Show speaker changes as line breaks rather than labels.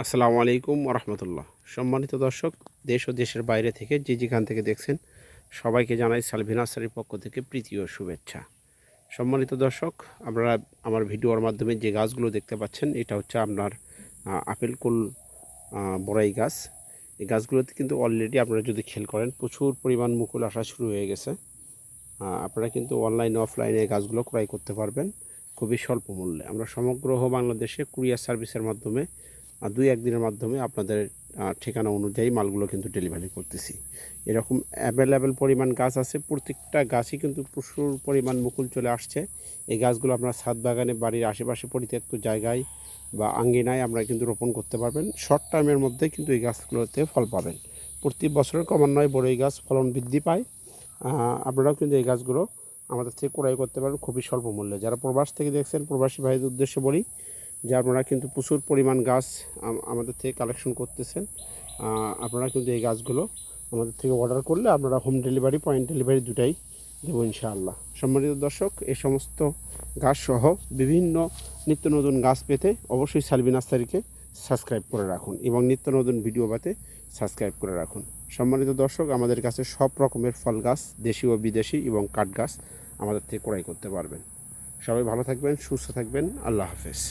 আসসালামু আলাইকুম রহমতুল্লাহ। সম্মানিত দর্শক, দেশ ও দেশের বাইরে থেকে যে যেখান থেকে দেখছেন সবাইকে জানাই সালভি নার্সারির পক্ষ থেকে প্রীতি ও শুভেচ্ছা। সম্মানিত দর্শক, আপনারা আমার ভিডিওর মাধ্যমে যে গাছগুলো দেখতে পাচ্ছেন এটা হচ্ছে আপনার আপেল কুল বড়াই গাছ। এই গাছগুলোতে কিন্তু অলরেডি আপনারা যদি খেয়াল করেন প্রচুর পরিমাণ মুকুল আসা শুরু হয়ে গেছে। আপনারা কিন্তু অনলাইনে অফলাইনে এই গাছগুলো ক্রয় করতে পারবেন খুবই স্বল্প মূল্যে। আমরা সমগ্র বাংলাদেশে কুরিয়ার সার্ভিসের মাধ্যমে 2-1 দিনের মাধ্যমে আপনাদের ঠিকানা অনুযায়ী মালগুলো কিন্তু ডেলিভারি করতেছি। এরকম অ্যাভেলেবেল পরিমাণ গাছ আছে, প্রত্যেকটা গাছই কিন্তু প্রচুর পরিমাণ মুকুল চলে আসছে। এই গাছগুলো আপনার ছাদ বাগানে, বাড়ির আশেপাশে পরিত্যক্ত জায়গায় বা আঙ্গিনায় আমরা কিন্তু রোপণ করতে পারবেন। শর্ট টাইমের মধ্যে কিন্তু এই গাছগুলোতে ফল পাবেন। প্রতি বছরের ক্রমান্বয়ে বড়ই গাছ ফলন বৃদ্ধি পায়। আপনারাও কিন্তু এই গাছগুলো আমাদের থেকে ক্রয় করতে পারবেন খুবই স্বল্প মূল্যে। যারা প্রবাস থেকে দেখছেন, প্রবাসী ভাইদের উদ্দেশ্যে বলি যে আপনারা কিন্তু প্রচুর পরিমাণ গাছ আমাদের থেকে কালেকশন করতেছেন। আপনারা কিন্তু এই গাছগুলো আমাদের থেকে অর্ডার করলে আপনারা হোম ডেলিভারি, পয়েন্ট ডেলিভারি দুটাই দেবো ইনশাআল্লাহ। সম্মানিত দর্শক, এই সমস্ত গাছ সহ বিভিন্ন নিত্য নতুন গাছ পেতে অবশ্যই সালভি নার্সারিকে সাবস্ক্রাইব করে রাখুন এবং নিত্য নতুন ভিডিও পেতে সাবস্ক্রাইব করে রাখুন। সম্মানিত দর্শক, আমাদের কাছে সব রকমের ফল গাছ, দেশি ও বিদেশি এবং কাঠ গাছ আমাদের থেকে ক্রয় করতে পারবেন। সবাই ভালো থাকবেন, সুস্থ থাকবেন। আল্লাহ হাফেজ।